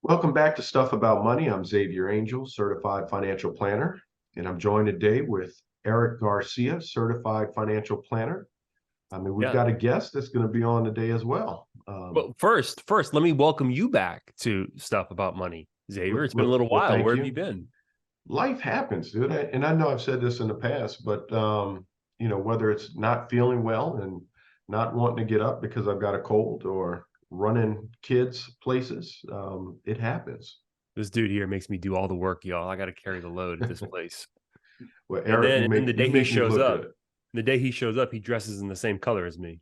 Welcome back to Stuff About Money. I'm Xavier Angel, certified financial planner, and I'm joined today with Erik Garcia, certified financial planner. We've Yeah. got a guest that's going to be on today as well. Well, first, let me welcome you back to Stuff About Money, Xavier. It's been a little while. Thank Where have you. you been? Life happens, dude. And I know I've said this in the past, but whether it's not feeling well and not wanting to get up because I've got a cold or running kids places, it happens. This dude here makes me do all the work, y'all. I got to carry the load at this place. Well, And Erik, then and the you day he make me shows look up, good. he dresses in the same color as me.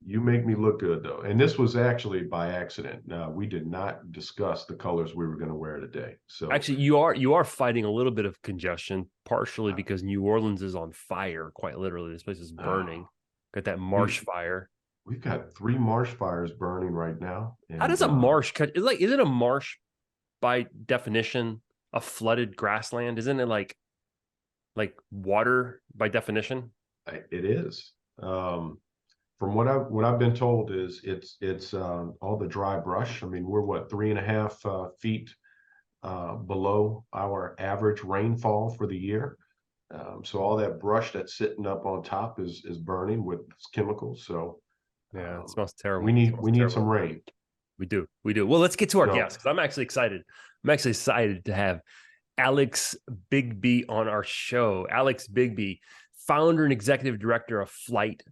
You make me look good, though. And this was actually by accident. We did not discuss the colors we were going to wear today. So Actually, you are fighting a little bit of congestion, partially because New Orleans is on fire, quite literally. This place is burning. Got that marsh fire. We've got 3 marsh fires burning right now. How And does a marsh cut? Is it a marsh by definition a flooded grassland? Isn't it like water by definition? it is. From what I've been told is it's all the dry brush. I mean, we're what 3.5 feet below our average rainfall for the year. So all that brush that's sitting up on top is burning with chemicals. So Yeah, it smells terrible. we need some rain. We do. Well, let's get to our So, guest because I'm actually excited. I'm actually excited to have Alex Bigbie on our show. Alex Bigbie, founder and executive director of Flyte.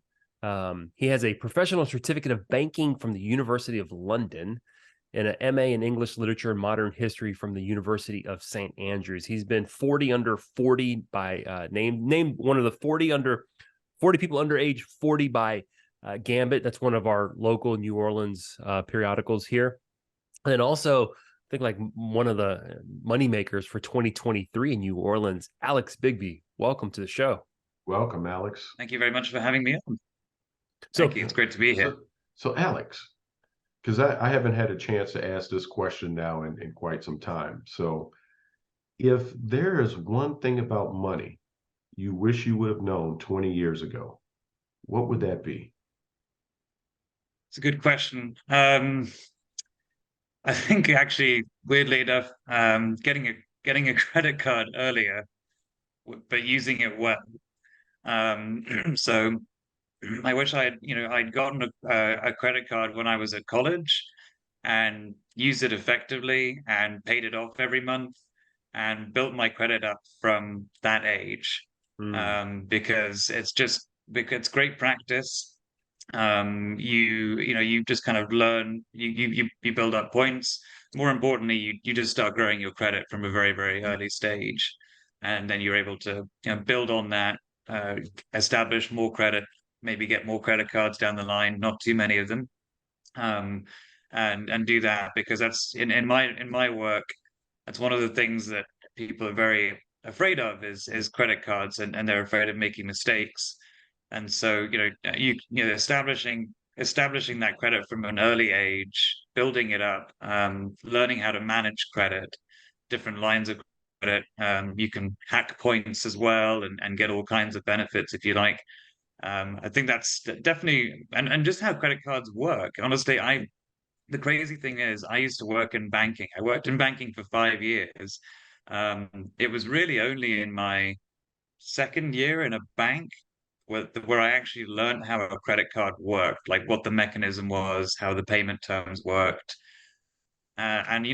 He has a professional certificate of banking from the University of London and an MA in English Literature and Modern History from the University of St. Andrews. He's been 40 under 40 by named one of the 40 people under age 40 by Gambit. That's one of our local New Orleans periodicals here. And then also, I think like one of the money makers for 2023 in New Orleans, Alex Bigbie. Welcome to the show. Welcome, Alex. Thank you very much for having me on. Thank you. It's great to be here. So Alex, because I haven't had a chance to ask this question now in quite some time. So if there is one thing about money you wish you would have known 20 years ago, what would that be? It's a good question. I think actually, weirdly enough, getting a credit card earlier, but using it well. So I wish I'd gotten a credit card when I was at college and used it effectively and paid it off every month and built my credit up from that age. Because it's great practice. You just kind of learn, you build up points. More importantly, you just start growing your credit from a very, very early stage. And then you're able to build on that, establish more credit, maybe get more credit cards down the line, not too many of them. And do that, because that's in my work, that's one of the things that people are very afraid of is credit cards, and they're afraid of making mistakes. And so, establishing that credit from an early age, building it up, learning how to manage credit, different lines of credit. You can hack points as well and get all kinds of benefits if you like. I think that's definitely, and just how credit cards work. Honestly, the crazy thing is, I used to work in banking. I worked in banking for 5 years. It was really only in my second year in a bank where I actually learned how a credit card worked, like what the mechanism was, how the payment terms worked. And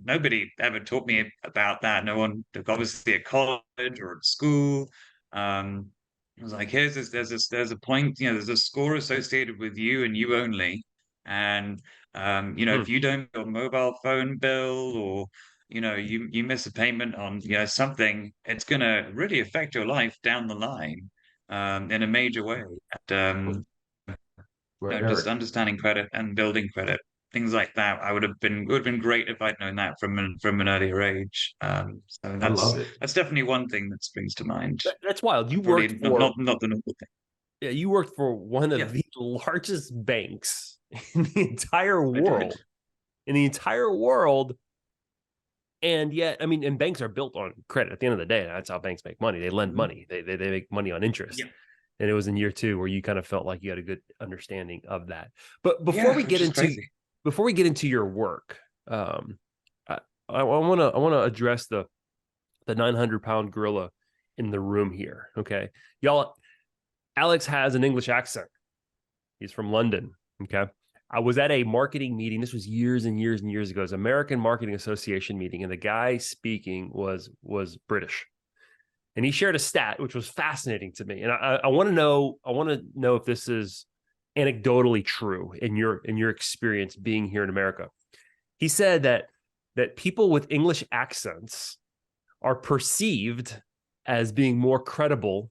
nobody ever taught me about that. No one, obviously, at college or at school. It was like, there's a point, there's a score associated with you and you only. And if you don't pay your mobile phone bill, or you miss a payment on something, it's gonna really affect your life down the line, in a major way. And Well, just Erik, understanding credit and building credit, things like that. Would have been great if I'd known that from an earlier age. So I love it. that's definitely one thing that springs to mind. That's wild. You Probably worked for not the normal thing. Yeah, you worked for one of the largest banks in the entire world. In the entire world. And yet, I mean, and banks are built on credit. At the end of the day, that's how banks make money. They lend money. They make money on interest. Yeah. And it was in year 2 where you kind of felt like you had a good understanding of that. But before we get into your work, I want to address the 900-pound gorilla in the room here. Okay, y'all. Alex has an English accent. He's from London. Okay. I was at a marketing meeting. This was years and years and years ago. It was an American Marketing Association meeting, and the guy speaking was British. And he shared a stat which was fascinating to me. And I want to know if this is anecdotally true in your experience being here in America. He said that people with English accents are perceived as being more credible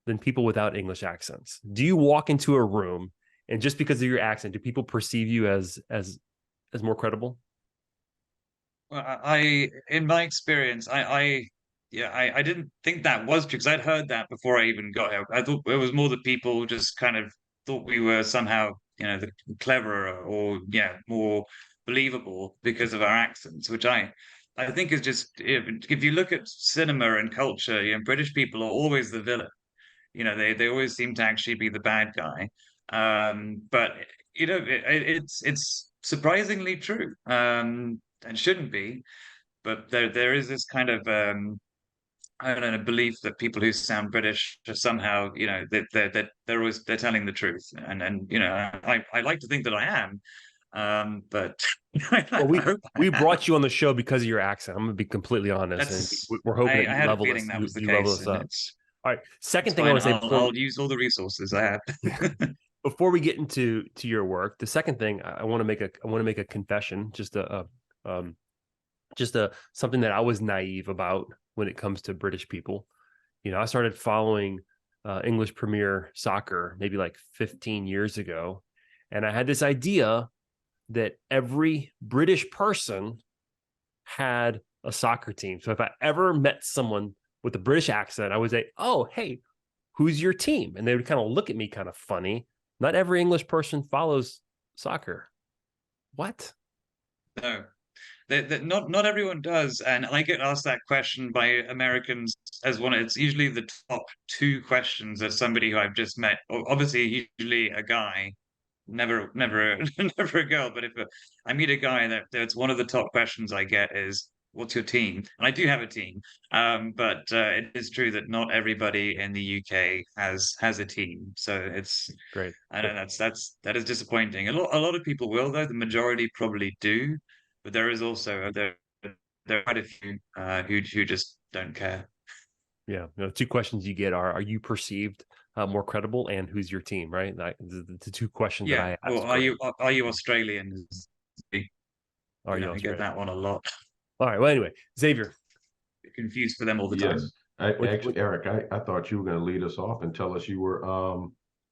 than people without English accents. Do you walk into a room and just because of your accent, do people perceive you as more credible? Well, in my experience, I didn't think that was true because I'd heard that before I even got here. I thought it was more that people just kind of thought we were somehow, the cleverer or more believable because of our accents, which I think is just if you look at cinema and culture, British people are always the villain. They always seem to actually be the bad guy. But it's surprisingly true. And shouldn't be, but there is this kind of I don't know, belief that people who sound British are somehow, they're telling the truth, and I like to think that I am, but well, we brought you on the show because of your accent. I'm gonna be completely honest, and we're hoping I had a feeling that was the case. Level us up. All right. Second thing I want to say, I'll use all the resources I have. Before we get into your work, the second thing I want to make a confession, just something that I was naive about when it comes to British people. I started following English Premier Soccer maybe like 15 years ago, and I had this idea that every British person had a soccer team. So if I ever met someone with a British accent, I would say, "Oh, hey, who's your team?" And they would kind of look at me kind of funny. Not every English person follows soccer. What? No, not everyone does, and I get asked that question by Americans as one. It's usually the top two questions as somebody who I've just met. Obviously, usually a guy, never, never a girl. But if I meet a guy, that's one of the top questions I get is, "What's your team?" And I do have a team, but it is true that not everybody in the UK has a team. So it's Great. I know that is disappointing. A lot of people will, though. The majority probably do, but there is also there are quite a few who just don't care. Yeah, two questions you get are you perceived more credible, and who's your team, right? The two questions that I ask. Well, are you Australian? Are you I get that one a lot. All right. Well, anyway, Xavier. Confused for them all the time. Actually, Eric, I thought you were going to lead us off and tell us you were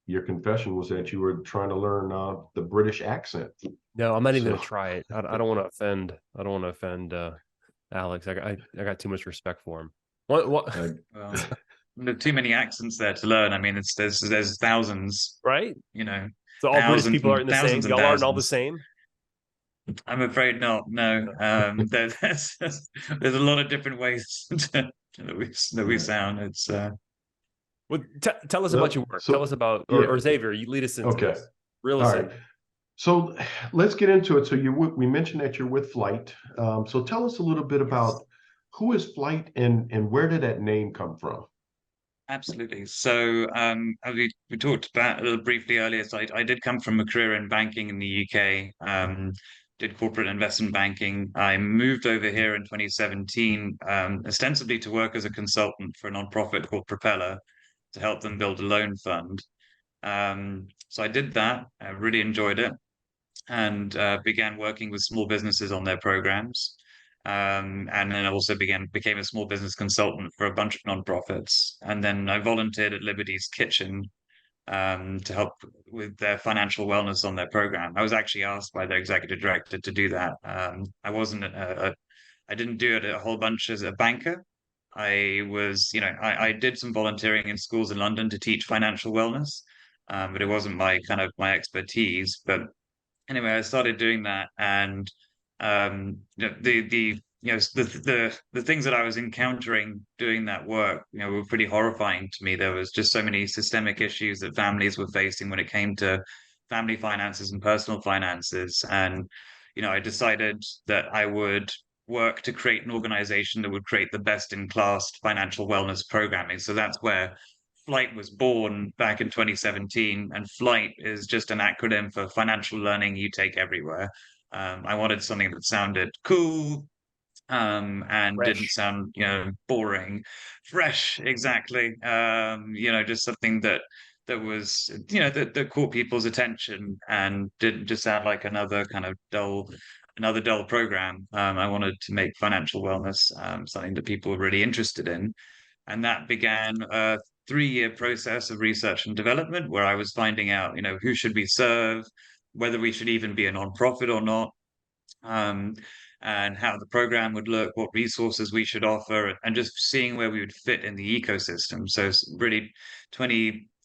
your confession was that you were trying to learn the British accent. No, I'm not even going to try it. I don't want to offend. I don't want to offend Alex. I got too much respect for him. What? Well, there are too many accents there to learn. I mean, there's thousands, right? So all British people aren't the same. Y'all aren't all the same. I'm afraid not. No, there's a lot of different ways that we sound. It's well, tell us about your work. Tell us about, or Xavier, you lead us into this. Real estate. Right. So let's get into it. So we mentioned that you're with Flyte. So tell us a little bit about who is Flyte and where did that name come from? Absolutely. So we talked about a little briefly earlier. So I did come from a career in banking in the UK. Did corporate investment banking. I moved over here in 2017, ostensibly to work as a consultant for a nonprofit called Propeller to help them build a loan fund. So I did that. I really enjoyed it, and began working with small businesses on their programs. And then I also became a small business consultant for a bunch of nonprofits. And then I volunteered at Liberty's Kitchen to help with their financial wellness on their program. I was actually asked by their executive director to do that. I wasn't I didn't do it a whole bunch as a banker. I was, I did some volunteering in schools in London to teach financial wellness, but it wasn't my expertise. But anyway, I started doing that, and the things that I was encountering doing that work, were pretty horrifying to me. There was just so many systemic issues that families were facing when it came to family finances and personal finances, and I decided that I would work to create an organization that would create the best in class financial wellness programming. So that's where Flyte was born back in 2017. And Flyte is just an acronym for financial learning you take everywhere. I wanted something that sounded cool, and didn't Fresh. sound, boring. Fresh, exactly. Just something that was, that caught people's attention and didn't just sound like another dull program. I wanted to make financial wellness something that people were really interested in. And that began a 3-year process of research and development where I was finding out, who should we serve, whether we should even be a nonprofit or not, um, and how the program would look, what resources we should offer, and just seeing where we would fit in the ecosystem. So it's really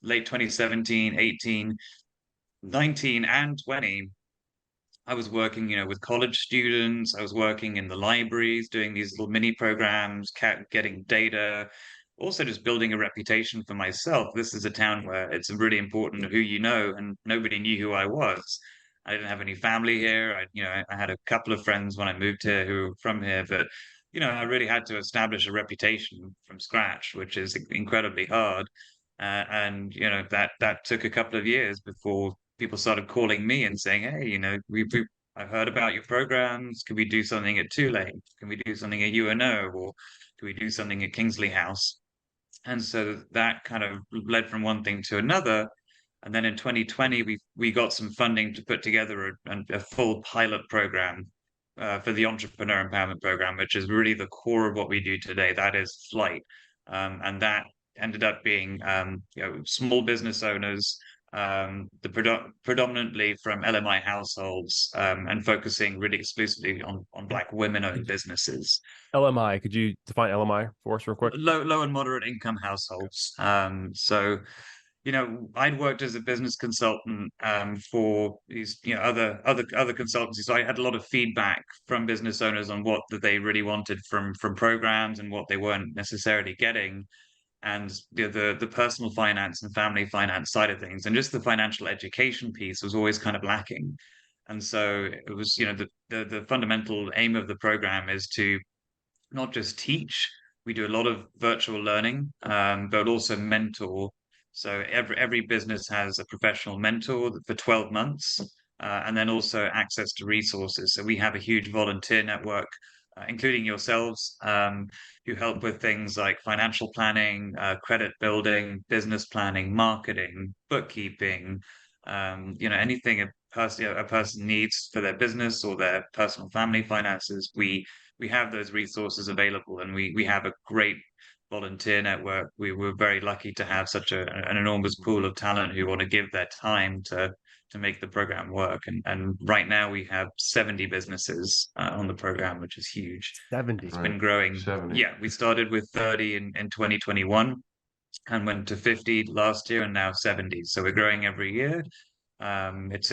late 2017, 18, 19, and 20. I was working, with college students. I was working in the libraries, doing these little mini programs, getting data, also just building a reputation for myself. This is a town where it's really important who you know, and nobody knew who I was. I didn't have any family here. I had a couple of friends when I moved here who were from here, but I really had to establish a reputation from scratch, which is incredibly hard. And that took a couple of years before people started calling me and saying, "Hey, I've heard about your programs. Can we do something at Tulane? Can we do something at UNO? Or can we do something at Kingsley House?" And so that kind of led from one thing to another. And then in 2020, we got some funding to put together a full pilot program for the Entrepreneur Empowerment Program, which is really the core of what we do today. That is Flyte. And that ended up being small business owners, predominantly from LMI households, and focusing really exclusively on Black women-owned businesses. LMI, could you define LMI for us real quick? Low and moderate income households. So I'd worked as a business consultant for these, other consultancies. So I had a lot of feedback from business owners on what that they really wanted from programs and what they weren't necessarily getting, and the personal finance and family finance side of things, and just the financial education piece was always kind of lacking. And so it was, the fundamental aim of the program is to not just teach. We do a lot of virtual learning, but also mentor. So every business has a professional mentor for 12 months, and then also access to resources. So we have a huge volunteer network, including yourselves, who help with things like financial planning, credit building, business planning, marketing, bookkeeping, anything a person needs for their business or their personal family finances. We have those resources available, and we have a great volunteer network. We were very lucky to have such an enormous pool of talent who want to give their time to make the program work. And right now we have 70 businesses on the program, which is huge. 70. It's been growing. 70. Yeah, we started with 30 in 2021 and went to 50 last year, and now 70. So we're growing every year. It's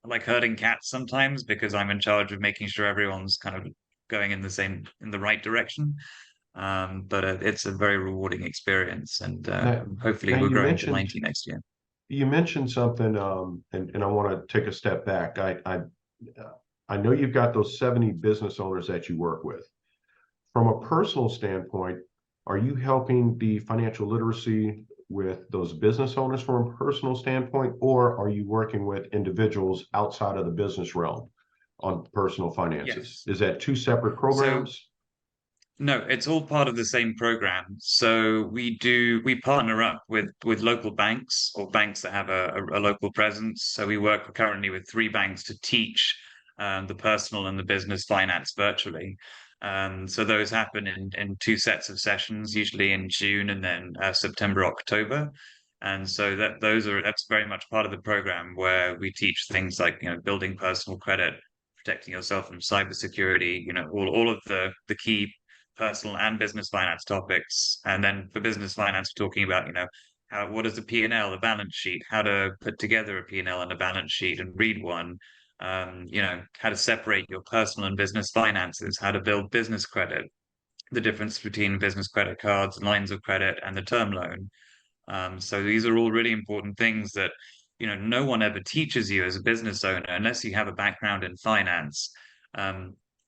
like herding cats sometimes, because I'm in charge of making sure everyone's kind of going in the right direction. But it's a very rewarding experience, and hopefully now we're you growing to mentioned 90 next year. you mentioned something, and I want to take a step back. I know you've got those 70 business owners that you work with. From a personal standpoint, are you helping the financial literacy with those business owners from a personal standpoint, or are you working with individuals outside of the business realm on personal finances? Yes. Is that two separate programs? No, it's all part of the same program. So we partner up with local banks, or banks that have a local presence. So we work currently with 3 banks to teach the personal and the business finance virtually. So those happen in 2 sets of sessions, usually in June and then September, October. And so that's very much part of the program, where we teach things like, building personal credit, protecting yourself from cybersecurity, all of the key personal and business finance topics. And then for business finance, we're talking about, what is the P&L, the balance sheet, how to put together a P&L and a balance sheet and read one, how to separate your personal and business finances, how to build business credit, the difference between business credit cards, lines of credit, and the term loan. So these are all really important things that, no one ever teaches you as a business owner unless you have a background in finance.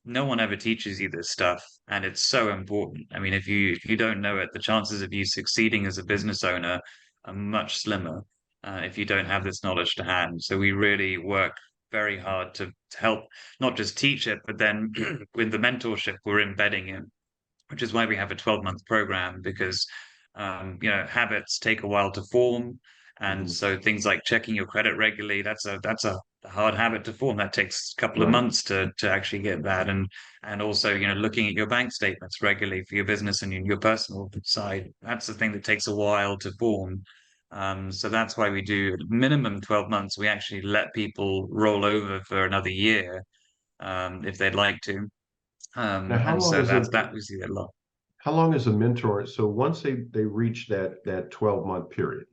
no one ever teaches you this stuff, and it's so important. I mean, if you don't know it, the chances of you succeeding as a business owner are much slimmer if you don't have this knowledge to hand. So we really work very hard to help not just teach it, but then with the mentorship we're embedding in, which is why we have a 12-month program, because habits take a while to form. And Mhm. so things like checking your credit regularly, that's a hard habit to form. That takes a couple of Right. months to actually get that. And also, looking at your bank statements regularly for your business and your personal side, that's the thing that takes a while to form. So that's why we do minimum 12 months. We actually let people roll over for another year if they'd like to. Now, And so that's that we see that a lot. how long is a mentor? So once they reach that 12-month period,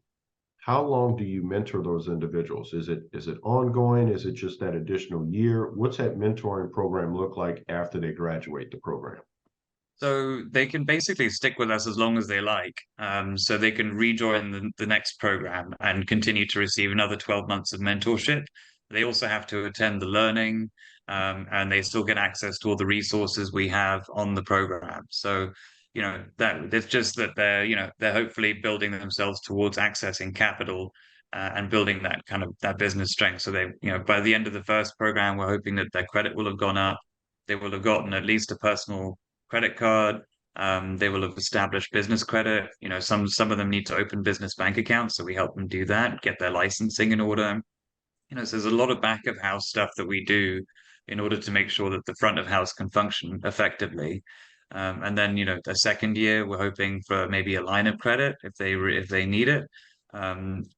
how long do you mentor those individuals? Is it ongoing? Is it just that additional year? What's that mentoring program look like after they graduate the program? So they can basically stick with us as long as they like. So they can rejoin the next program and continue to receive another 12 months of mentorship. They also have to attend the learning, and they still get access to all the resources we have on the program. So, that it's just that they're hopefully building themselves towards accessing capital and building that kind of that business strength. So they, by the end of the first program, we're hoping that their credit will have gone up. They will have gotten at least a personal credit card. They will have established business credit. Some of them need to open business bank accounts, so we help them do that, get their licensing in order. So there's a lot of back of house stuff that we do in order to make sure that the front of house can function effectively. And then, the second year, we're hoping for maybe a line of credit if they need it.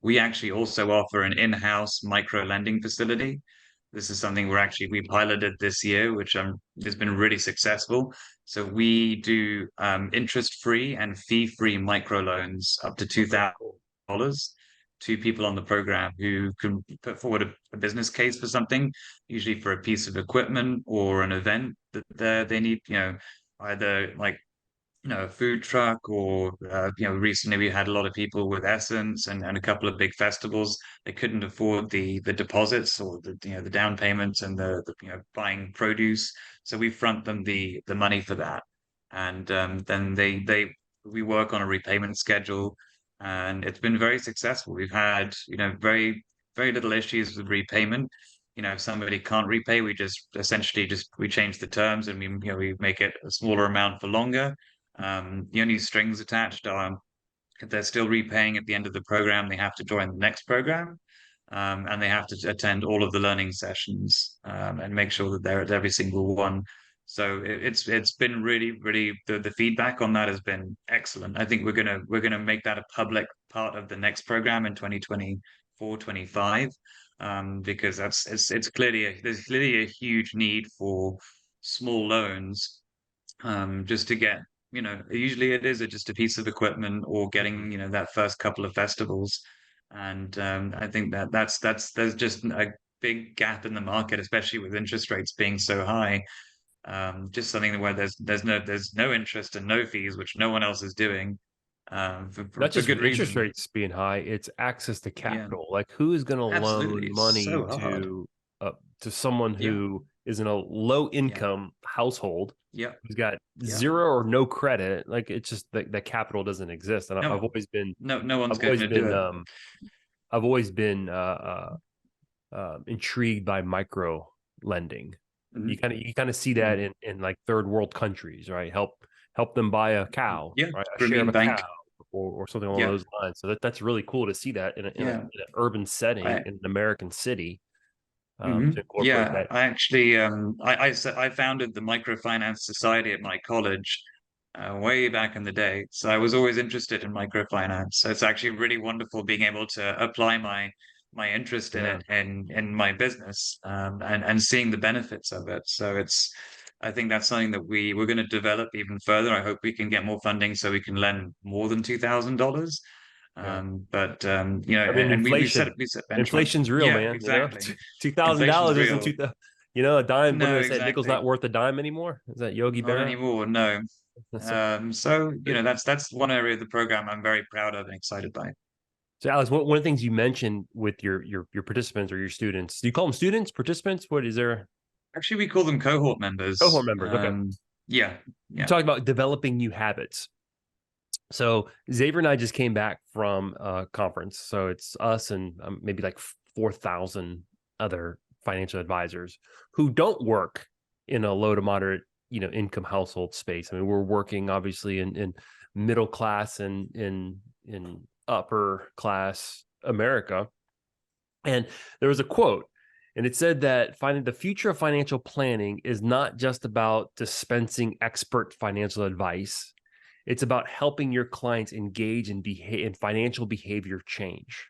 We actually also offer an in-house micro lending facility. This is something we piloted this year, which has been really successful. So we do interest-free and fee-free microloans up to $2,000 to people on the program who can put forward a business case for something, usually for a piece of equipment or an event that they need, either like a food truck or recently we had a lot of people with Essence and a couple of big festivals. They couldn't afford the deposits or the down payments and the buying produce, so we front them the money for that. And then we work on a repayment schedule, and it's been very successful. We've had very very little issues with repayment. If somebody can't repay, we just essentially we change the terms, and we make it a smaller amount for longer. The only strings attached are if they're still repaying at the end of the program, they have to join the next program, and they have to attend all of the learning sessions and make sure that they're at every single one. So it's been really, really the feedback on that has been excellent. I think we're gonna make that a public part of the next program in 2024, 25, because there's clearly a huge need for small loans just to get usually it is just a piece of equipment or getting that first couple of festivals. And I think there's just a big gap in the market, especially with interest rates being so high. Just something where there's no interest and no fees, which no one else is doing, Not for just good with interest reason. rates being high, it's access to Yeah, capital. Like, who is going to loan absolutely, it's money so hard. to someone Yeah, who is in a low yeah, income household yeah, who's got yeah. zero or no credit? Like, it's just the capital doesn't exist. And No, no one's I've going always to do been, it. I've always been intrigued by micro lending. Mhm, You kind of see that mhm. in like third world countries, right? Help them buy a cow, Yeah, right? A share of Grameen a Bank. cow, or something along Yeah, those lines. So that's really cool to see that in yeah. an urban setting I in an American city, to Mhm. incorporate Yeah, that. I actually I founded the Microfinance Society at my college way back in the day. So I was always interested in microfinance. So it's actually really wonderful being able to apply my interest in Yeah, it in my business and seeing the benefits of it. So I think that's something that we're going to develop even further. I hope we can get more funding so we can lend more than $2,000. yeah. But I mean, and we set benchmarks. inflation's real, Yeah, man. exactly. Two thousand Inflation's dollars isn't real. a dime. What do No, they say? A nickel's exactly. not worth a dime anymore. Is that Yogi Not Berra? anymore. No. So, So that's one area of the program I'm very proud of and excited by. so Alex, one of the things you mentioned with your participants or your students, do you call them students, participants? What is there? Actually, we call them cohort members. Cohort members. Okay. Yeah. You talked about developing new habits. So Xavier and I just came back from a conference. So it's us and maybe like 4,000 other financial advisors who don't work in a low to moderate, income household space. I mean, we're working obviously in middle class and in upper class America. And there was a quote, and it said that finding the future of financial planning is not just about dispensing expert financial advice. It's about helping your clients engage in financial behavior change.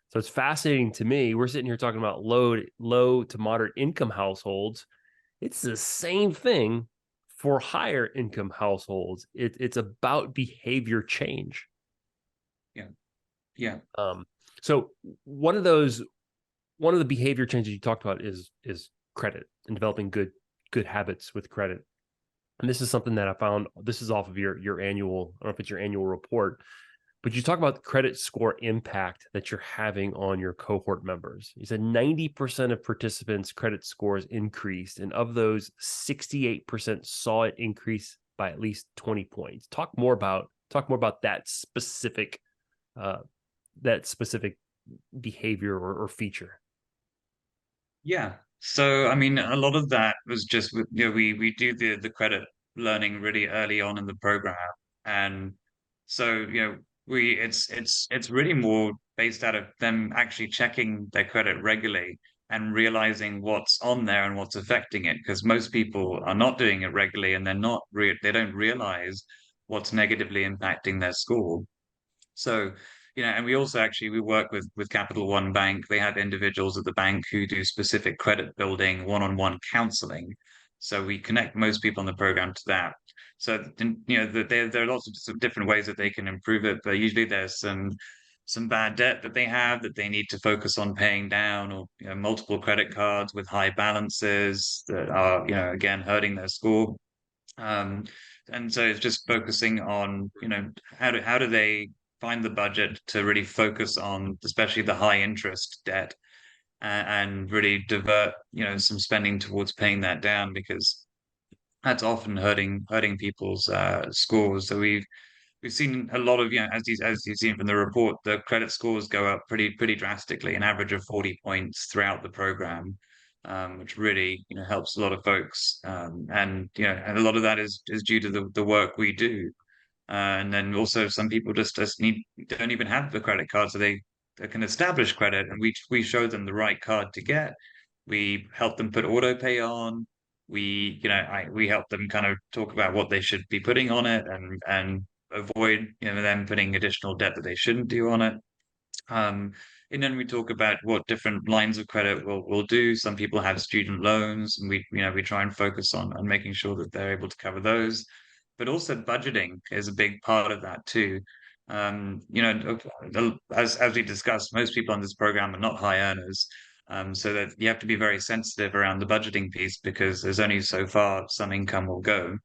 So it's fascinating to me. We're sitting here talking about low to moderate income households. It's the same thing for higher income households. It's about behavior change. Yeah. So one of the behavior changes you talked about is credit and developing good habits with credit. And this is something that I found. This is off of your annual, I don't know if it's your annual report, but you talk about the credit score impact that you're having on your cohort members. You said 90% of participants' credit scores increased, and of those, 68% saw it increase by at least 20 points. Talk more about that specific behavior or feature. Yeah. So, I mean, a lot of that was just, we do the credit learning really early on in the program. And so, it's really more based out of them actually checking their credit regularly and realizing what's on there and what's affecting it. Because most people are not doing it regularly, and they don't realize what's negatively impacting their score. So, and we also we work with Capital One Bank. They have individuals at the bank who do specific credit building, one-on-one counseling. So we connect most people in the program to that. So, there are lots of sort of different ways that they can improve it, but usually there's some bad debt that they have that they need to focus on paying down, or multiple credit cards with high balances that are, again, hurting their score. And so it's just focusing on, how do they find the budget to really focus on, especially the high interest debt, and really divert, some spending towards paying that down, because that's often hurting people's scores. So we've seen a lot of, as you've seen from the report, the credit scores go up pretty drastically, an average of 40 points throughout the program, which really, helps a lot of folks. And a lot of that is due to the work we do. And then also some people just don't even have the credit card, so they can establish credit, and we show them the right card to get. We help them put auto pay on. We help them kind of talk about what they should be putting on it, and avoid them putting additional debt that they shouldn't do on it. And then we talk about what different lines of credit will do. Some people have student loans, and we try and focus on making sure that they're able to cover those. But also budgeting is a big part of that too. As we discussed, most people on this program are not high earners. So that you have to be very sensitive around the budgeting piece, because there's only so far some income will go.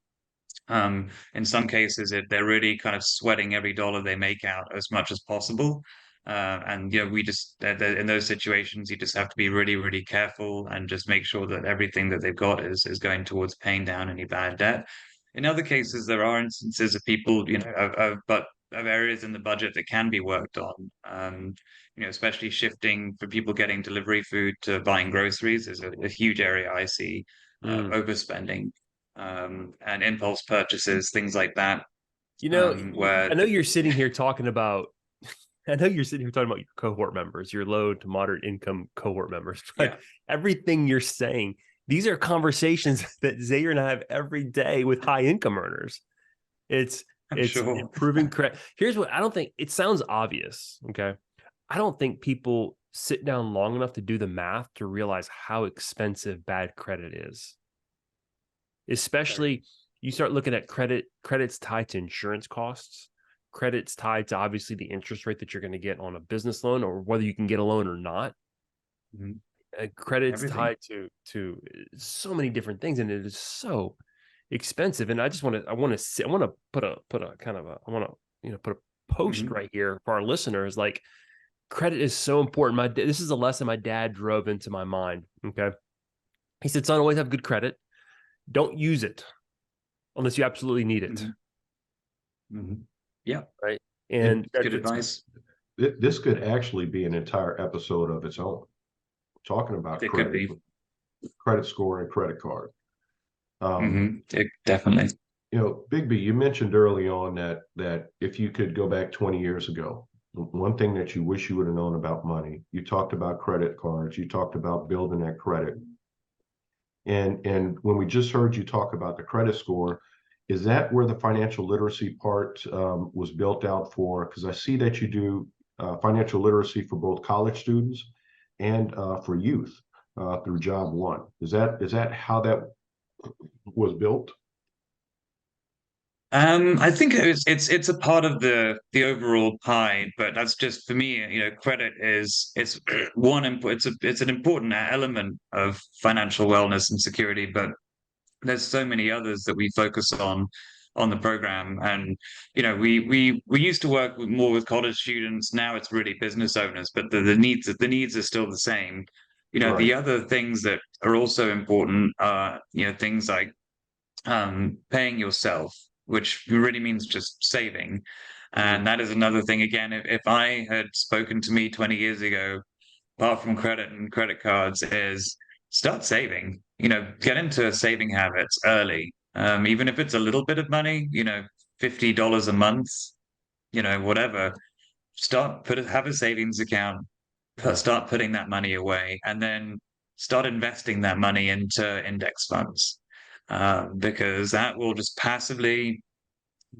In some cases, they're really kind of sweating every dollar they make out as much as possible. And we just in those situations, you just have to be really, really careful and just make sure that everything that they've got is going towards paying down any bad debt. In other cases, there are instances of people, of areas in the budget that can be worked on. Especially shifting for people getting delivery food to buying groceries is a huge area I see, overspending, and impulse purchases, things like that. I know you're sitting here talking about your cohort members, your low to moderate income cohort members. But everything you're saying, these are conversations that Xavier and I have every day with high income earners. It's sure. Improving credit. Here's what I don't think, it sounds obvious. Okay. I don't think people sit down long enough to do the math to realize how expensive bad credit is. Especially you start looking at credits tied to insurance costs, credits tied to obviously the interest rate that you're going to get on a business loan, or whether you can get a loan or not. Credits tied to so many different things, and it is so expensive. And I want to put a post right here for our listeners. Like, credit is so important. This is a lesson my dad drove into my mind. Okay. He said, son, always have good credit. Don't use it unless you absolutely need it. Mm-hmm. Mm-hmm. Yeah. Right. And good advice. This could actually be an entire episode of its own, talking about It could be. credit score and credit card. Definitely. You know, Bigbie, you mentioned early on that if you could go back 20 years ago, one thing that you wish you would have known about money, you talked about credit cards, you talked about building that credit. And when we just heard you talk about the credit score, is that where the financial literacy part was built out for? Because I see that you do financial literacy for both college students and for youth through Job One. Is that how that was built? I think it's a part of the overall pie, but that's just for me. You know, credit it's it's an important element of financial wellness and security, but there's so many others that we focus on the program. And you know, we used to work more with college students. Now it's really business owners, but the needs are still the same. You know, the Right. other things that are also important are, you know, things like paying yourself, which really means just saving. And that is another thing. Again, if I had spoken to me 20 years ago, apart from credit and credit cards, is start saving. You know, get into saving habits early. Even if it's a little bit of money, you know, $50 a month, you know, whatever. Have a savings account, start putting that money away, and then start investing that money into index funds, because that will just passively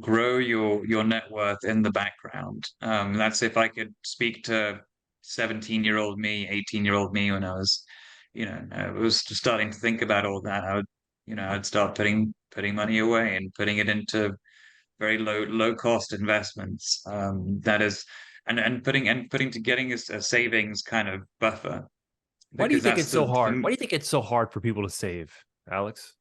grow your net worth in the background. That's if I could speak to 17-year-old me, 18-year-old me when I was, you know, I was just starting to think about all that. I'd start putting money away and putting it into very low cost investments. That is, and putting to getting a savings kind of buffer, Why do you because think that's it's so hard? the Why do you think it's so hard for people to save, Alex?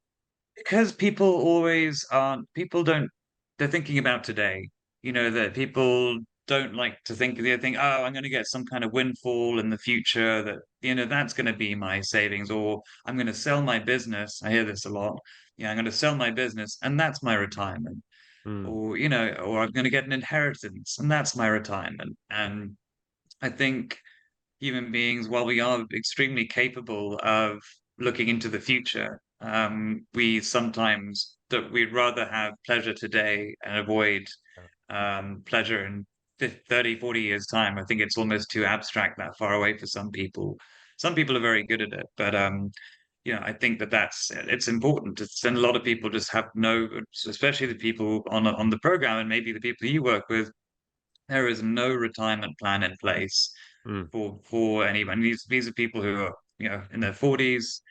because people always aren't people don't they're thinking about today. You know, that people don't like to think, they think, oh, I'm going to get some kind of windfall in the future, that, you know, that's going to be my savings, or I'm going to sell my business. I hear this a lot. Yeah, I'm going to sell my business and that's my retirement. Mm. Or, you know, or I'm going to get an inheritance and that's my retirement. And I think human beings, while we are extremely capable of looking into the future, we sometimes that we'd rather have pleasure today and avoid pleasure in 30, 40 years time. I think it's almost too abstract, that far away for some people. Some people are very good at it, but you know, I think it's important. And a lot of people just have no, especially the people on the program, and maybe the people you work with, there is no retirement plan in place Mm. for anyone. These are people who are, you know, in their 40s,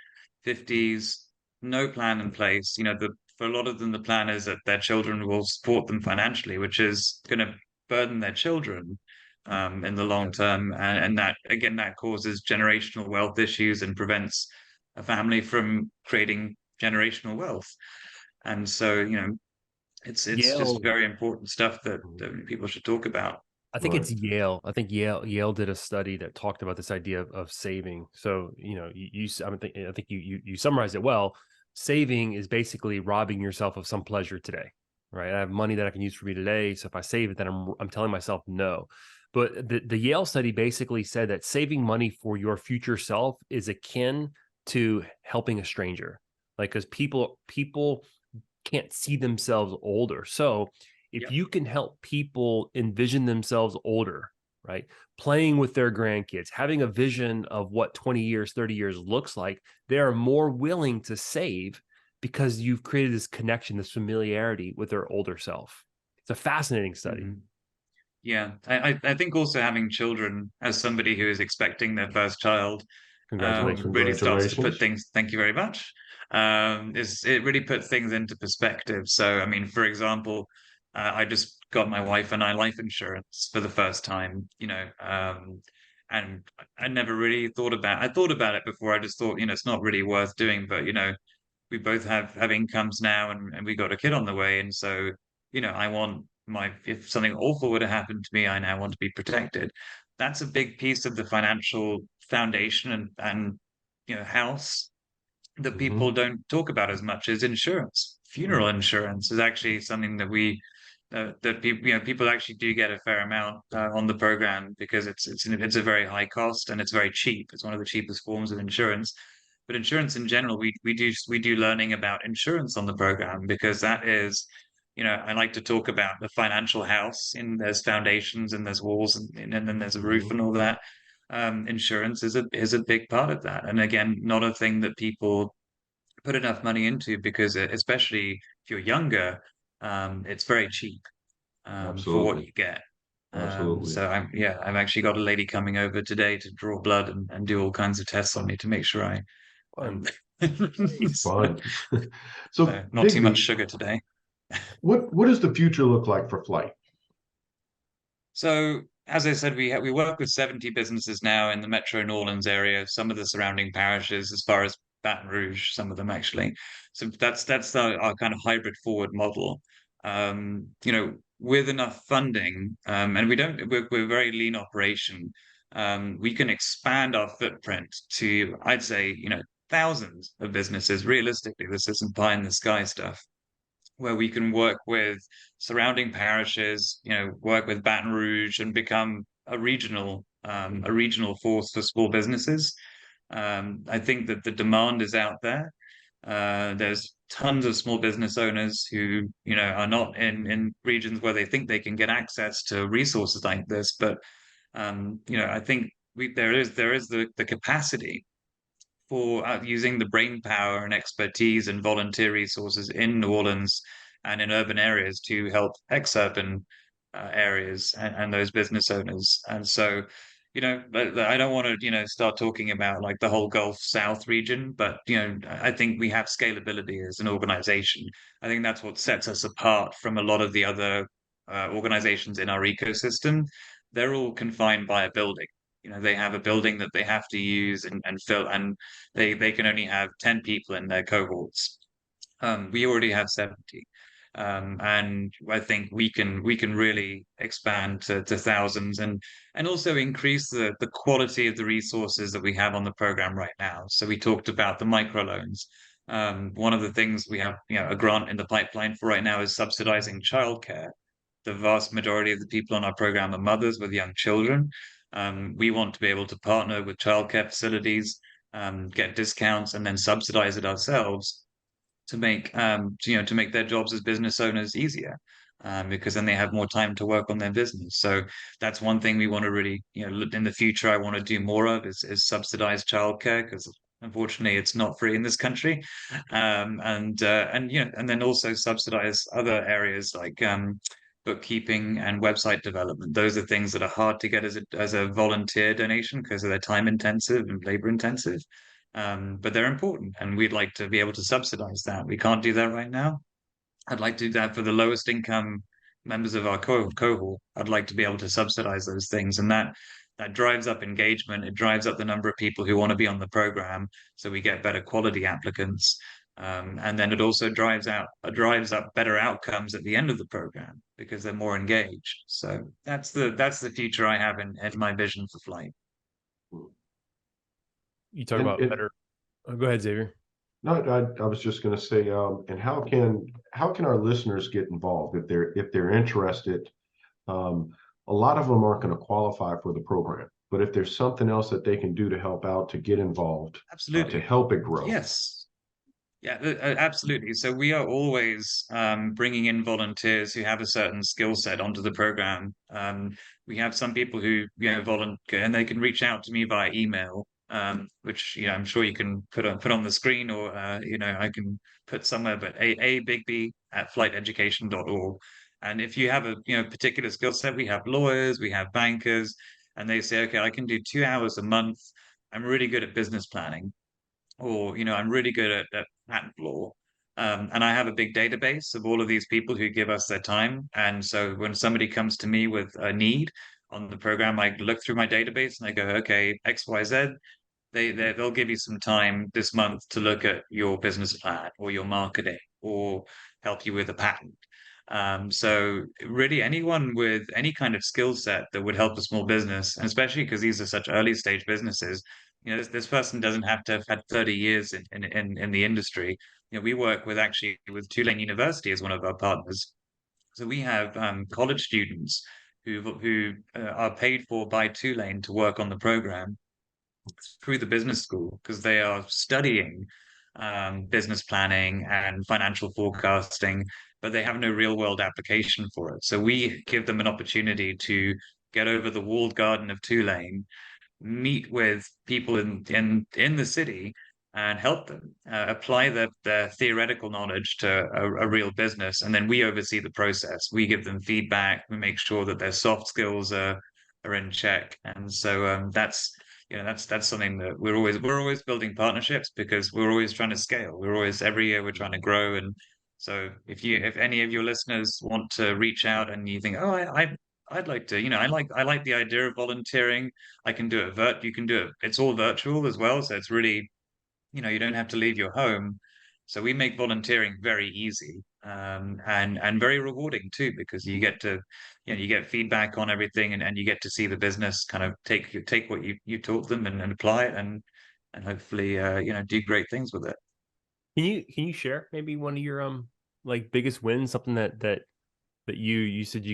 50s, no plan in place. You know, for a lot of them, the plan is that their children will support them financially, which is going to burden their children in the long term, and that again, that causes generational wealth issues and prevents a family from creating generational wealth. And so, you know, it's just Yale. very important stuff that people should talk about. I think Right. it's Yale. I think Yale did a study that talked about this idea of saving. So, you know, I think you summarized it well. Saving is basically robbing yourself of some pleasure today, right? I have money that I can use for me today. So if I save it, then I'm telling myself no. But the Yale study basically said that saving money for your future self is akin to helping a stranger. Like, because people can't see themselves older. So if Yep. you can help people envision themselves older, right, playing with their grandkids, having a vision of what 20 years, 30 years looks like, they are more willing to save because you've created this connection, this familiarity with their older self. It's a fascinating study. Mhm. Yeah, I think also having children, as somebody who is expecting their first child, Well, Congratulations. really starts to put congratulations. things. Thank you very much. Is it really puts things into perspective? So, I mean, for example, I just got my wife and I life insurance for the first time. You know, and I never really thought about. I thought about it before. I just thought, you know, it's not really worth doing. But you know, we both have incomes now, and we got a kid on the way, and so, you know, I want my if something awful were to happen to me, I now want to be protected. That's a big piece of the financial foundation and you know, house that Mhm. people don't talk about as much is insurance. Funeral insurance is actually something that that people, people actually do get a fair amount on the program, because it's a very high cost and it's very cheap. It's one of the cheapest forms of insurance. But insurance in general, we do learning about insurance on the program, because that is, I like to talk about the financial house. And there's foundations and there's walls, and then there's a roof Mhm. and all that. Insurance is a big part of that, and again, not a thing that people put enough money into, because especially if you're younger, it's very cheap for what Absolutely. you get. Absolutely. So I've actually got a lady coming over today to draw blood and do all kinds of tests on me to make sure um, Fun. Fun. So not too much Bigby, sugar today. what does the future look like for Flyte? So, as I said, we work with 70 businesses now in the Metro New Orleans area, some of the surrounding parishes, as far as Baton Rouge, some of them actually. So that's our kind of hybrid forward model. With enough funding, and we're a very lean operation. We can expand our footprint to, I'd say, thousands of businesses. Realistically, this isn't pie in the sky stuff, where we can work with surrounding parishes, work with Baton Rouge and become a regional force for small businesses. I think that the demand is out there. There's tons of small business owners who, are not in regions where they think they can get access to resources like this. But I think there is the capacity for using the brain power and expertise and volunteer resources in New Orleans and in urban areas to help ex-urban areas and those business owners. And so, I don't want to, start talking about like the whole Gulf South region, but I think we have scalability as an organization. I think that's what sets us apart from a lot of the other organizations in our ecosystem. They're all confined by a building. They have a building that they have to use and fill, and they can only have 10 people in their cohorts. We already have 70. And I think we can really expand to thousands, and also increase the quality of the resources that we have on the program right now. So we talked about the microloans. One of the things we have, a grant in the pipeline for right now is subsidizing childcare. The vast majority of the people on our program are mothers with young children. We want to be able to partner with childcare facilities, get discounts, and then subsidize it ourselves to make their jobs as business owners easier, because then they have more time to work on their business. So that's one thing we want to really, in the future, I want to do more of is subsidized childcare, because unfortunately it's not free in this country. And then also subsidize other areas like bookkeeping and website development. Those are things that are hard to get as a volunteer donation, because they're time intensive and labor intensive. But they're important, and we'd like to be able to subsidize that. We can't do that right now. I'd like to do that for the lowest income members of our cohort. I'd like to be able to subsidize those things, and that drives up engagement. It drives up the number of people who want to be on the program, so we get better quality applicants. And then it also drives up better outcomes at the end of the program, because they're more engaged. So that's the future I have in my vision for Flyte. You talk And about better. Oh, go ahead, Xavier. no, I was just going to say, and how can our listeners get involved if they're interested? Um, a lot of them aren't going to qualify for the program, but if there's something else that they can do to help out, to get involved, to Absolutely. help it grow. Yes. Yeah, absolutely. So we are always bringing in volunteers who have a certain skill set onto the program. We have some people who, volunteer, and they can reach out to me via email, which I'm sure you can put on the screen, or I can put somewhere. But a Bigbie at flyteeducation.org. And if you have a particular skill set, we have lawyers, we have bankers, and they say, okay, I can do 2 hours a month. I'm really good at business planning, or I'm really good at patent law. And I have a big database of all of these people who give us their time. And so when somebody comes to me with a need on the program, I look through my database and I go, okay, XYZ, they'll give you some time this month to look at your business plan or your marketing, or help you with a patent. So really, anyone with any kind of skill set that would help a small business, and especially because these are such early stage businesses, this person doesn't have to have had 30 years in the industry. We work with Tulane University as one of our partners. So we have college students who are paid for by Tulane to work on the program through the business school because they are studying business planning and financial forecasting, but they have no real world application for it. So we give them an opportunity to get over the walled garden of Tulane, meet with people in the city and help them apply their theoretical knowledge to a real business. And then we oversee the process. We give them feedback. We make sure that their soft skills are in check. And so that's something that we're always building partnerships because we're always trying to scale. We're always every year we're trying to grow. And so if any of your listeners want to reach out and you think, oh, I'd like to, I like the idea of volunteering. I can do it you can do it. It's all virtual as well. So it's really, you don't have to leave your home. So we make volunteering very easy, and very rewarding too, because you get to, you get feedback on everything, and you get to see the business kind of take what you taught them and apply it, and hopefully do great things with it. Can you share maybe one of your like biggest wins, something that you said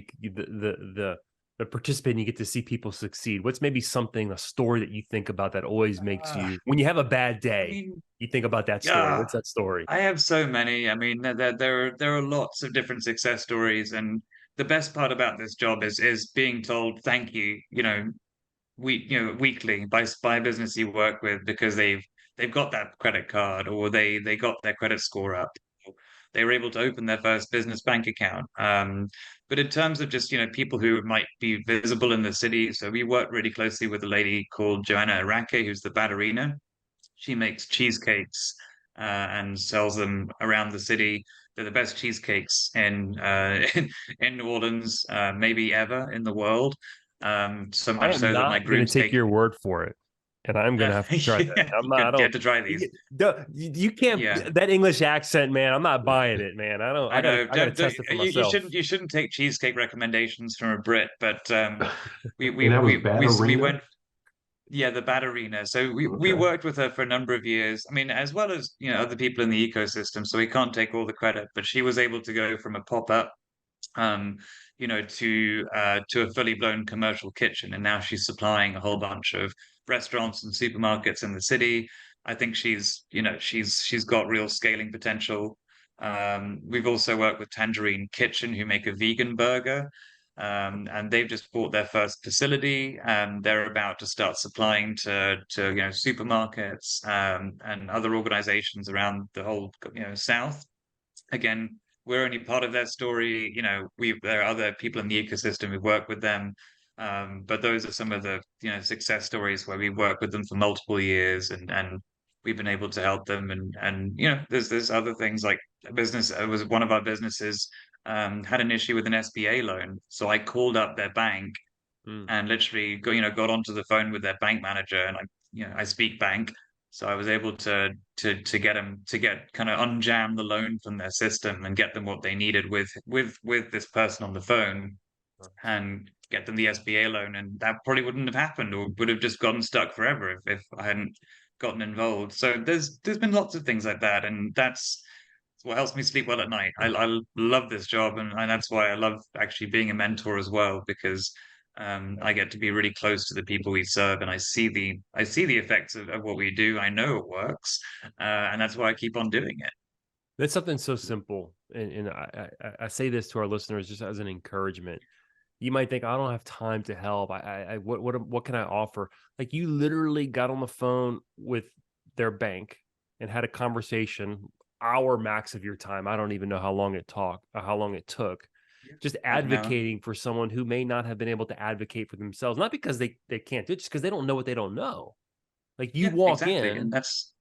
the participant, you get to see people succeed. What's maybe something, a story that you think about that always makes you, when you have a bad day, you think about that story. What's that story? I have so many. I mean, there are lots of different success stories, and the best part about this job is being told thank you, weekly by a business you work with because they've got that credit card, or they got their credit score up. They were able to open their first business bank account. But in terms of just people who might be visible in the city, so we work really closely with a lady called Joanna Arake, who's the ballerina. She makes cheesecakes and sells them around the city. They're the best cheesecakes in New Orleans, maybe ever in the world. So I much am so that my not going to take groomsmen your word for it, and I'm going to have to try that. I'm not. I you have don't. to try these. You can't. Yeah. That English accent, man. I'm not buying it, man. I don't. I know. gotta test it for You myself. shouldn't take cheesecake recommendations from a Brit, but And that was we ballerina? went. Yeah, the Batterina. So we Okay. worked with her for a number of years. I mean, as well as other people in the ecosystem. So we can't take all the credit, but she was able to go from a pop-up, um, to a fully blown commercial kitchen, and now she's supplying a whole bunch of restaurants and supermarkets in the city. I think she's got real scaling potential. We've also worked with Tangerine Kitchen, who make a vegan burger. And they've just bought their first facility, and they're about to start supplying to supermarkets and other organizations around the whole South. Again, we're only part of their story. There are other people in the ecosystem who work with them, but those are some of the success stories where we work with them for multiple years, and we've been able to help them. And there's other things like a business. It was one of our businesses had an issue with an SBA loan, so I called up their bank and literally got onto the phone with their bank manager, and I speak bank, so I was able to get them to get kind of unjam the loan from their system and get them what they needed with this person on the phone, and get them the SBA loan. And that probably wouldn't have happened, or would have just gotten stuck forever if I hadn't gotten involved. So there's been lots of things like that, and that's what helps me sleep well at night. I love this job, and that's why I love actually being a mentor as well, because I get to be really close to the people we serve, and I see the effects of what we do. I know it works, and that's why I keep on doing it. That's something so simple, and I say this to our listeners just as an encouragement. You might think, I don't have time to help. What can I offer? Like, you literally got on the phone with their bank and had a conversation, hour max of your time. I don't even know how long it took, just advocating for someone who may not have been able to advocate for themselves, not because they can't do it, just because they don't know what they don't know. Like, you walk exactly. in, And that's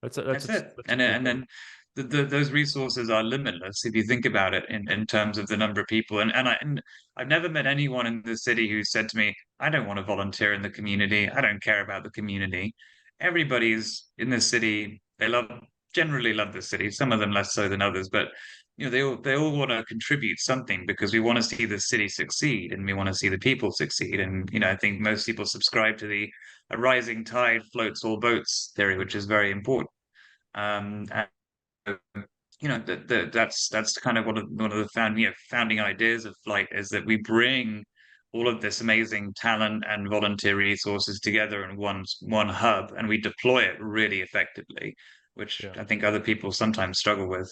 that's it. And then those resources are limitless if you think about it in terms of the number of people. And I've never met anyone in the city who said to me, I don't want to volunteer in the community. I don't care about the community. Everybody's in this city. They love generally love the city. Some of them less so than others, but they all want to contribute something because we want to see the city succeed and we want to see the people succeed. And I think most people subscribe to the a rising tide floats all boats theory, which is very important. And that's kind of one of the founding ideas of Flyte, is that we bring all of this amazing talent and volunteer resources together in one hub, and we deploy it really effectively, which I think other people sometimes struggle with.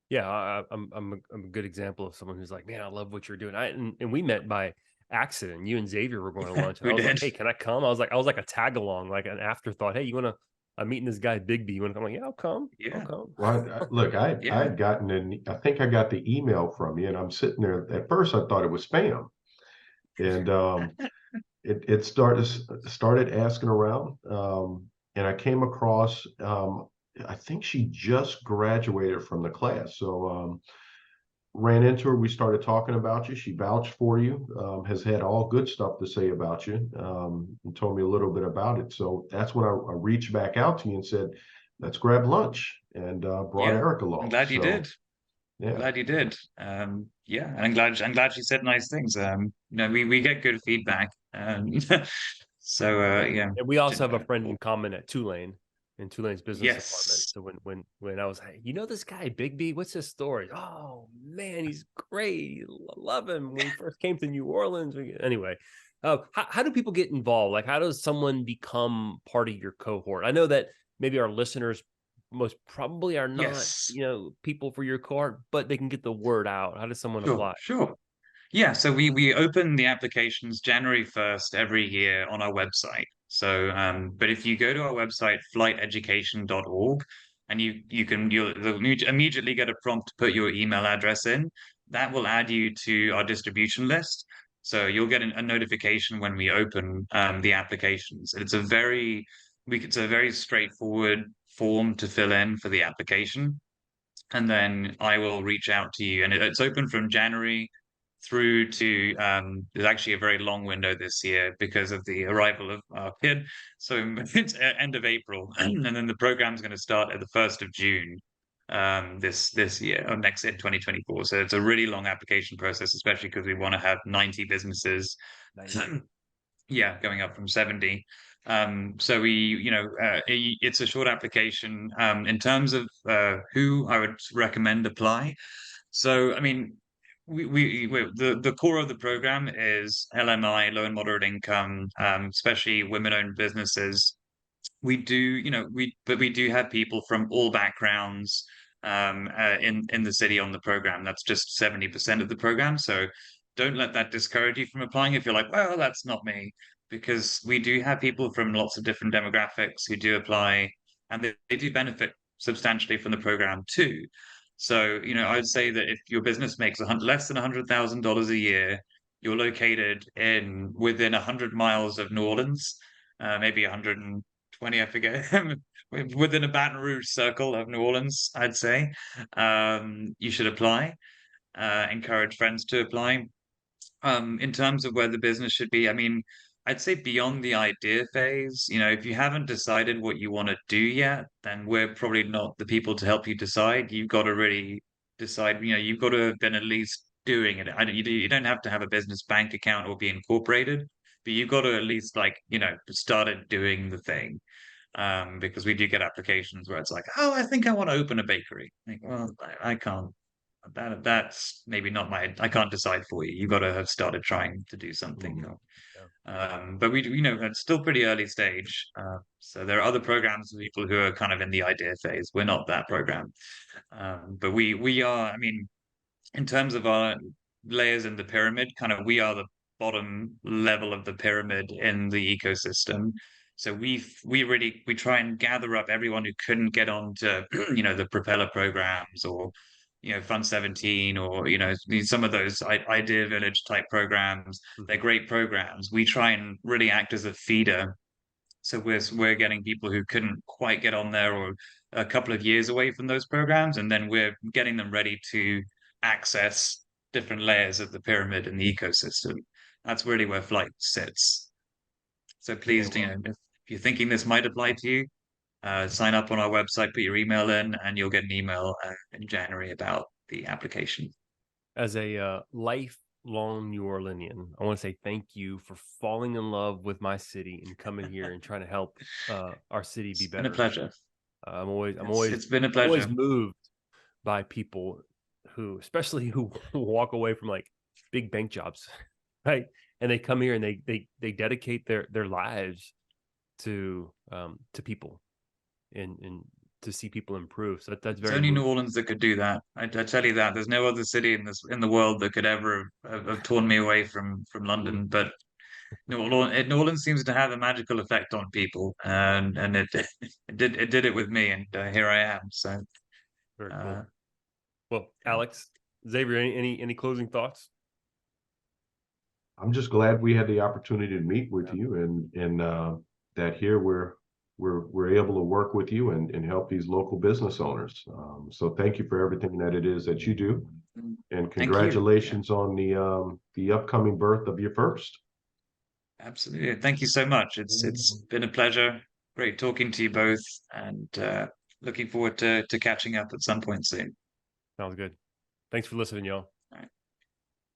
Yeah, I'm a good example of someone who's like, man, I love what you're doing. And we met by accident. You and Xavier were going to lunch. And We I was like, did. hey, can I come? I was like a tag along, like an afterthought. Hey, you want to? I'm meeting this guy Bigbie. You want to come? I'm like, yeah, I'll come. Yeah. I'll come. Well, look, I Yeah. had gotten I think I got the email from you, and I'm sitting there. At first, I thought it was spam, and it started asking around, and I came across. I think she just graduated from the class, so ran into her. We started talking about you. She vouched for you. Has had all good stuff to say about you, and told me a little bit about it. So that's when I reached back out to you and said, "Let's grab lunch," and brought Yeah. Erik I'm along. glad you So did. I'm yeah, glad you did. Yeah, and I'm glad she said nice things. We get good feedback. So yeah. And we also have a friend in common at Tulane, in Tulane's business department. Yes. So when I was, hey, this guy Bigbie? What's his story? Oh man, he's great. Love him. When he first came to New Orleans. Anyway, how do people get involved? Like, how does someone become part of your cohort? I know that maybe our listeners most probably are not, Yes. people for your cohort, but they can get the word out. How does someone Sure. apply? Sure. Yeah, so we open the applications January 1st every year on our website. So, but if you go to our website, flyteeducation.org, and you'll immediately get a prompt to put your email address in. That will add you to our distribution list. So you'll get a notification when we open the applications. It's a very straightforward form to fill in for the application. And then I will reach out to you. And it's open from January through to there's actually a very long window this year because of the arrival of our kid. So it's end of April, and then the program's going to start at the 1st of June this year or next in 2024. So it's a really long application process, especially because we want to have 90 businesses. Yeah, going up from 70. So it's a short application. In terms of who I would recommend apply. So, I mean, the core of the program is LMI, low and moderate income, especially women-owned businesses. We do, but we do have people from all backgrounds in the city on the program. That's just 70% of the program. So don't let that discourage you from applying if you're like, well, that's not me, because we do have people from lots of different demographics who do apply, and they do benefit substantially from the program too. So, I'd say that if your business makes less than $100,000 a year, you're located within 100 miles of New Orleans, maybe 120, I forget, within a Baton Rouge circle of New Orleans, I'd say. You should apply. Encourage friends to apply. In terms of where the business should be, I mean, I'd say beyond the idea phase, if you haven't decided what you want to do yet, then we're probably not the people to help you decide. You've got to really decide, you've got to have been at least doing it. You don't have to have a business bank account or be incorporated, but you've got to at least started doing the thing. Because we do get applications where it's like, oh, I think I want to open a bakery. Like, well, I can't. That's maybe not I can't decide for you. You've got to have started trying to do something. But it's still pretty early stage. So there are other programs for people who are kind of in the idea phase. We're not that program. But we are, I mean, in terms of our layers in the pyramid, kind of we are the bottom level of the pyramid in the ecosystem. So we try and gather up everyone who couldn't get onto the propeller programs or Fund 17 or some of those Idea Village type programs. They're great programs. We try and really act as a feeder. So we're getting people who couldn't quite get on there or a couple of years away from those programs, and then we're getting them ready to access different layers of the pyramid and the ecosystem. That's really where Flyte sits. So please, if you're thinking this might apply to you, sign up on our website, put your email in, and you'll get an email in January about the application. As a lifelong New Orleanian, I want to say thank you for falling in love with my city and coming here and trying to help our city be It's better. been a pleasure. It's been a I'm always pleasure. moved by people who, especially who walk away from like big bank jobs, right? And they come here and they dedicate their lives to people and to see people improve. So that's It's very only New moving. Orleans that could do that. I tell you that. There's no other city in the world that could ever have torn me away from London. But New Orleans seems to have a magical effect on people, and it did it with me, and here I am. So Very cool. uh, Well, yeah. Alex, Xavier, any closing thoughts? I'm just glad we had the opportunity to meet with you, and that here we're able to work with you and help these local business owners. So thank you for everything that it is that you do, and Thank you. congratulations on the upcoming birth of your first. Absolutely. Thank you so much. It's been a pleasure. Great talking to you both, and looking forward to catching up at some point soon. Sounds good. Thanks for listening, y'all.